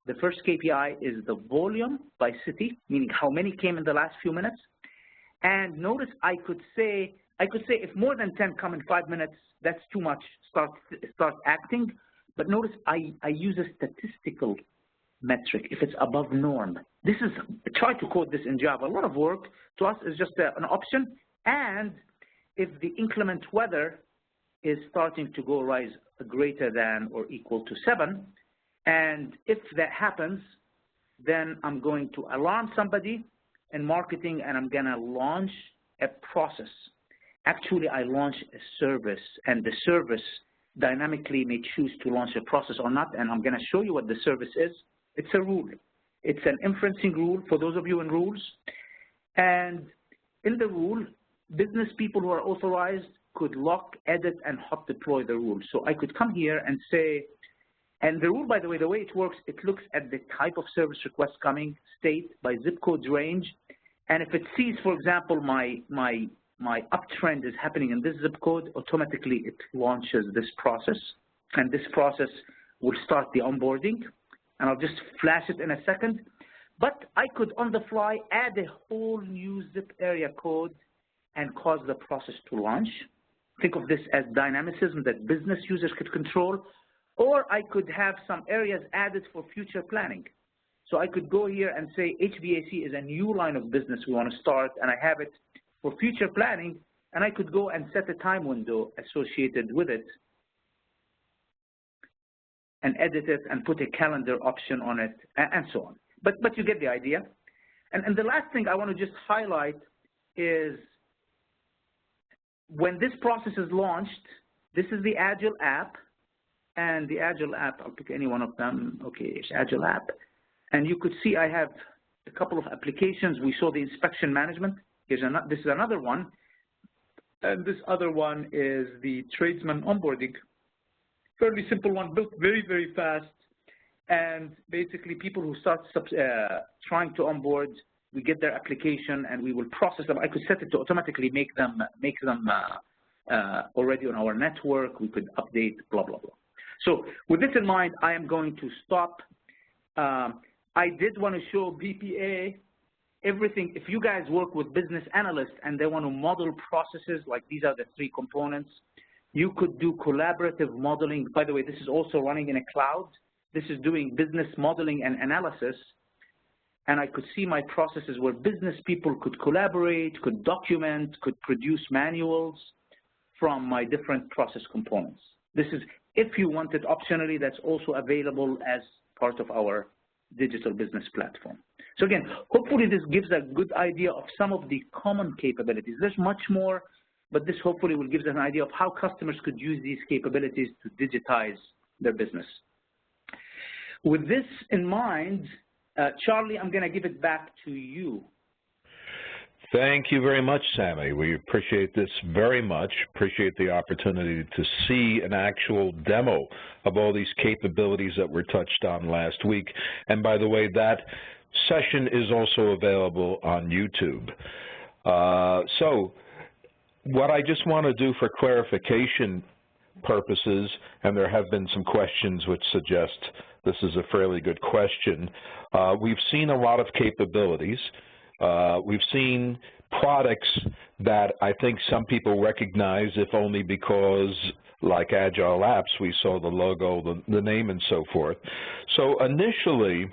The first KPI is the volume by city, meaning how many came in the last few minutes. And notice I could say if more than 10 come in 5 minutes, that's too much, start acting. But notice I use a statistical metric if it's above norm. This is, try to code this in Java. A lot of work to us is just an option. And if the inclement weather is starting to go rise greater than or equal to 7, and if that happens, then I'm going to alarm somebody in marketing, and I'm going to launch a process. Actually, I launch a service, and the service dynamically may choose to launch a process or not, and I'm going to show you what the service is. It's a rule. It's an inferencing rule for those of you in rules. And in the rule, business people who are authorized could lock, edit, and hot deploy the rule. So I could come here and say, and the rule, by the way it works, it looks at the type of service request coming, state by zip code range, and if it sees, for example, my uptrend is happening in this zip code, automatically it launches this process, and this process will start the onboarding. and I'll just flash it in a second. But I could, on the fly, add a whole new zip area code and cause the process to launch. Think of this as dynamicism that business users could control, or I could have some areas added for future planning. So I could go here and say HVAC is a new line of business we want to start, and I have it for future planning, and I could go and set a time window associated with it and edit it and put a calendar option on it, and so on. But you get the idea. And the last thing I want to just highlight is when this process is launched, this is the Agile app, and the Agile app, I'll pick any one of them. Okay, it's Agile app. And you could see I have a couple of applications. We saw the inspection management. This is another one. And this other one is the tradesman onboarding. Fairly simple one, built very, very fast. And basically, people who start trying to onboard, we get their application and we will process them. I could set it to automatically make them already on our network. We could update, blah, blah, blah. So with this in mind, I am going to stop. I did want to show BPA, everything. If you guys work with business analysts and they want to model processes, like these are the 3 components, you could do collaborative modeling. By the way, this is also running in a cloud. This is doing business modeling and analysis. And I could see my processes where business people could collaborate, could document, could produce manuals from my different process components. This is, if you want it optionally, that's also available as part of our digital business platform. So again, hopefully this gives a good idea of some of the common capabilities. There's much more, but this hopefully will give us an idea of how customers could use these capabilities to digitize their business. With this in mind, Charlie, I'm going to give it back to you. Thank you very much, Sami. We appreciate this very much. Appreciate the opportunity to see an actual demo of all these capabilities that were touched on last week. And by the way, that session is also available on YouTube. So what I just want to do for clarification purposes, and there have been some questions which suggest this is a fairly good question. We've seen a lot of capabilities. We've seen products that I think some people recognize, if only because, like Agile Apps, we saw the logo, the name, and so forth. So initially,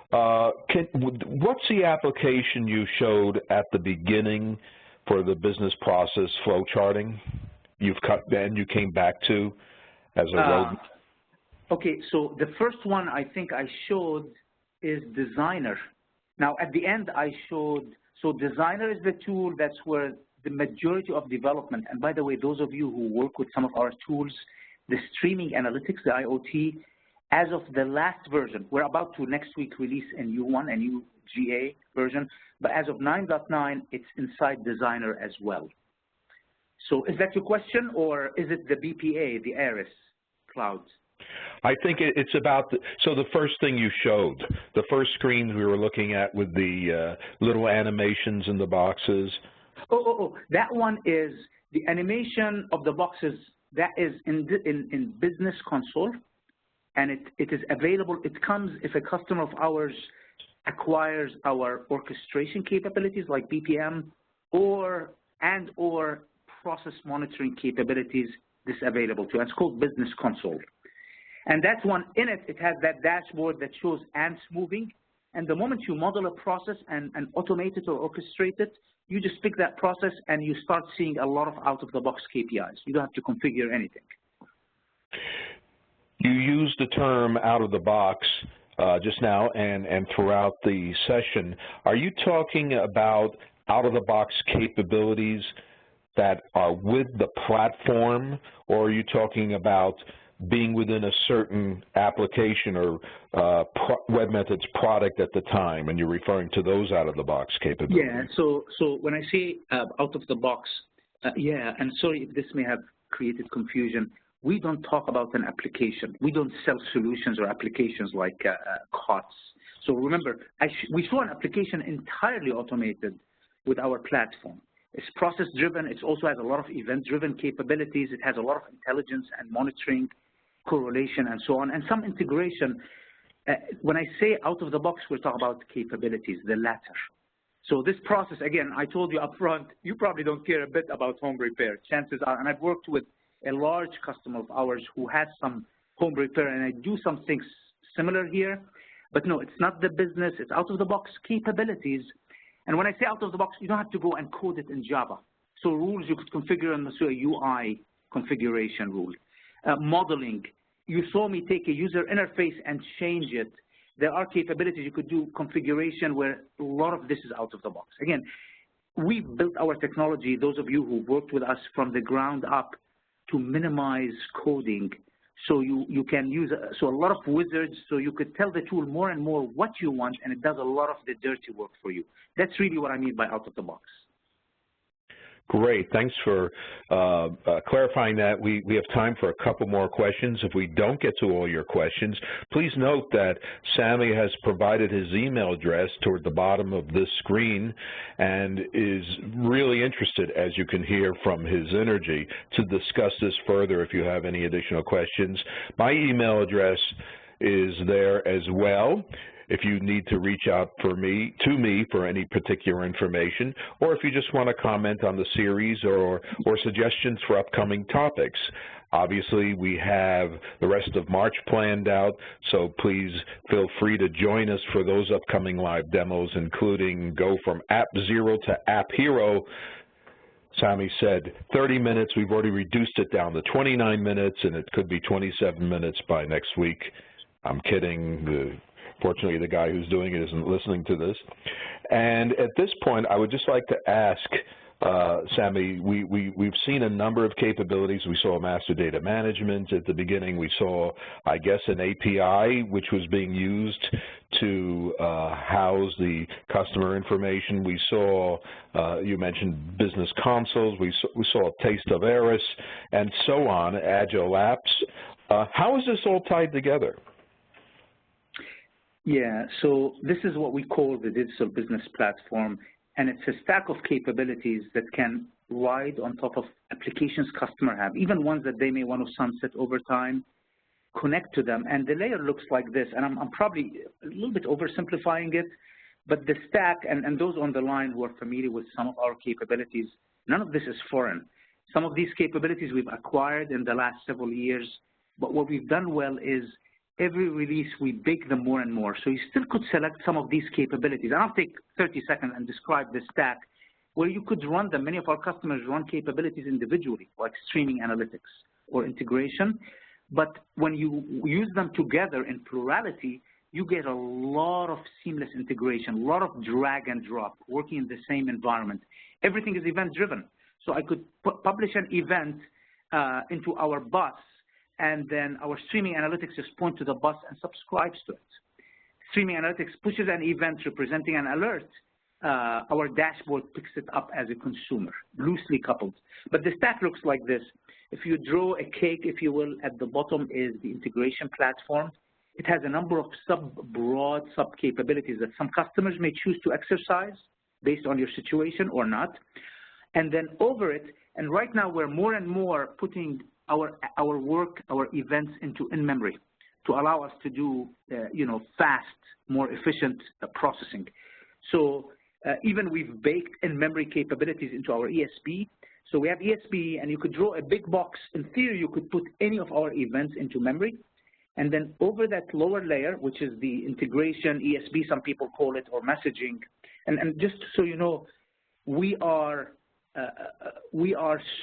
what's the application you showed at the beginning for the business process flow charting? You came back to as a roadmap. Okay, so the first one I think I showed is Designer. Now, at the end, I showed, so Designer is the tool that's where the majority of development, and by the way, those of you who work with some of our tools, the streaming analytics, the IoT, as of the last version, we're about to next week release a new one, a new GA version, but as of 9.9, it's inside Designer as well. So is that your question, or is it the BPA, the Aris cloud? I think it's about, so the first thing you showed, the first screen we were looking at with the little animations in the boxes. That one is the animation of the boxes. That is in Business Console, and it is available. It comes if a customer of ours acquires our orchestration capabilities like BPM or process monitoring capabilities. This available to, and it's called Business Console. And that one, in it, it has that dashboard that shows ants moving. And the moment you model a process and automate it or orchestrate it, you just pick that process and you start seeing a lot of out-of-the-box KPIs. You don't have to configure anything. You used the term out-of-the-box just now and throughout the session. Are you talking about out-of-the-box capabilities that are with the platform, or are you talking about being within a certain application or WebMethods product at the time, and you're referring to those out-of-the-box capabilities? Yeah, so when I say out-of-the-box, yeah, and sorry if this may have created confusion, we don't talk about an application. We don't sell solutions or applications like COTS. So remember, we saw an application entirely automated with our platform. It's process-driven. It also has a lot of event-driven capabilities. It has a lot of intelligence and monitoring, correlation, and so on, and some integration. when I say out of the box, we're talking about capabilities, the latter. So this process, again, I told you up front, you probably don't care a bit about home repair. Chances are, and I've worked with a large customer of ours who has some home repair, and I do some things similar here. But no, it's not the business, it's out of the box capabilities. And when I say out of the box, you don't have to go and code it in Java. So rules you could configure in the UI configuration rule. Modeling, you saw me take a user interface and change it. There are capabilities you could do configuration where a lot of this is out of the box. Again, we built our technology, those of you who worked with us from the ground up, to minimize coding. So you can use, so a lot of wizards, so you could tell the tool more and more what you want, and it does a lot of the dirty work for you. That's really what I mean by out of the box. Great. Thanks for clarifying that. We have time for a couple more questions. If we don't get to all your questions, please note that Sami has provided his email address toward the bottom of this screen and is really interested, as you can hear from his energy, to discuss this further if you have any additional questions. My email address is there as well if you need to reach out to me for any particular information, or if you just want to comment on the series or suggestions for upcoming topics. Obviously, we have the rest of March planned out, so please feel free to join us for those upcoming live demos, including go from App Zero to App Hero. Sami said 30 minutes. We've already reduced it down to 29 minutes, and it could be 27 minutes by next week. I'm kidding. Fortunately, the guy who's doing it isn't listening to this. And at this point, I would just like to ask, Sami, we've seen a number of capabilities. We saw master data management at the beginning. We saw, I guess, an API which was being used to house the customer information. We saw, you mentioned business consoles. We saw a taste of Eris, and so on, Agile apps. How is this all tied together? Yeah, so this is what we call the digital business platform, and it's a stack of capabilities that can ride on top of applications customers have, even ones that they may want to sunset over time, connect to them. And the layer looks like this, and I'm probably a little bit oversimplifying it, but the stack, and those on the line who are familiar with some of our capabilities, none of this is foreign. Some of these capabilities we've acquired in the last several years, but what we've done well is every release, we bake them more and more. So you still could select some of these capabilities. And I'll take 30 seconds and describe the stack where you could run them. Many of our customers run capabilities individually, like streaming analytics or integration. But when you use them together in plurality, you get a lot of seamless integration, a lot of drag and drop, working in the same environment. Everything is event-driven. So I could publish an event into our bus, and then our streaming analytics just point to the bus and subscribes to it. Streaming analytics pushes an event representing an alert. Our dashboard picks it up as a consumer, loosely coupled. But the stack looks like this. If you draw a cake, if you will, at the bottom is the integration platform. It has a number of broad sub-capabilities that some customers may choose to exercise based on your situation or not. And then over it, and right now we're more and more putting our work, our events into in-memory to allow us to do, fast, more efficient processing. So even we've baked in-memory capabilities into our ESB. So we have ESB, and you could draw a big box. In theory, you could put any of our events into memory. And then over that lower layer, which is the integration, ESB, some people call it, or messaging. And just so you know, we are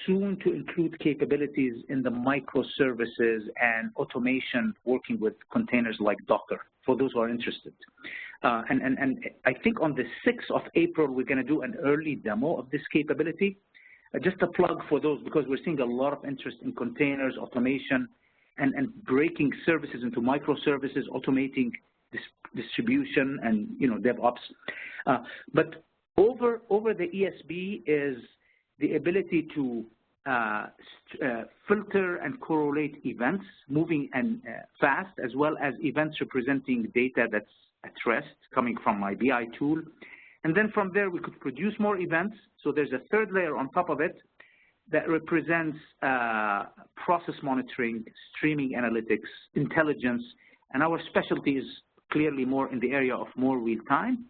soon to include capabilities in the microservices and automation working with containers like Docker, for those who are interested. And I think on the 6th of April, we're going to do an early demo of this capability. Just a plug for those, because we're seeing a lot of interest in containers, automation, and breaking services into microservices, automating distribution and, DevOps. But over the ESB is the ability to filter and correlate events moving and fast, as well as events representing data that's at rest coming from my BI tool. And then from there, we could produce more events. So there's a third layer on top of it that represents process monitoring, streaming analytics, intelligence, and our specialty is clearly more in the area of more real time.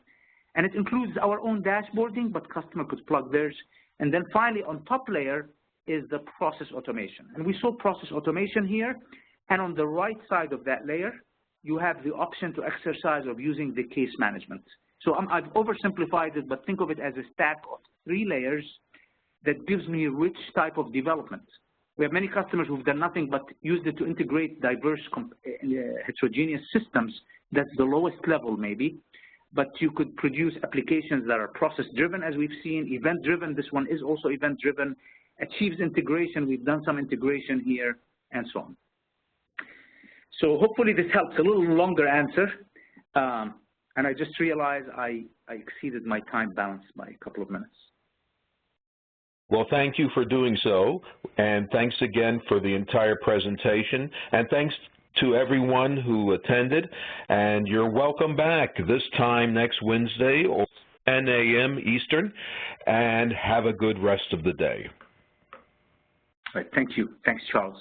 And it includes our own dashboarding, but customer could plug theirs. And then finally, on top layer is the process automation. And we saw process automation here. And on the right side of that layer, you have the option to exercise of using the case management. So I've oversimplified it, but think of it as a stack of 3 layers that gives me a rich type of development. We have many customers who've done nothing but used it to integrate diverse heterogeneous systems. That's the lowest level maybe, but you could produce applications that are process-driven, as we've seen, event-driven. This one is also event-driven, achieves integration. We've done some integration here, and so on. So hopefully this helps. A little longer answer, and I just realized I exceeded my time balance by a couple of minutes. Well, thank you for doing so, and thanks again for the entire presentation, and thanks to everyone who attended, and you're welcome back this time next Wednesday, or 10 a.m. Eastern, and have a good rest of the day. All right, thank you. Thanks, Charles.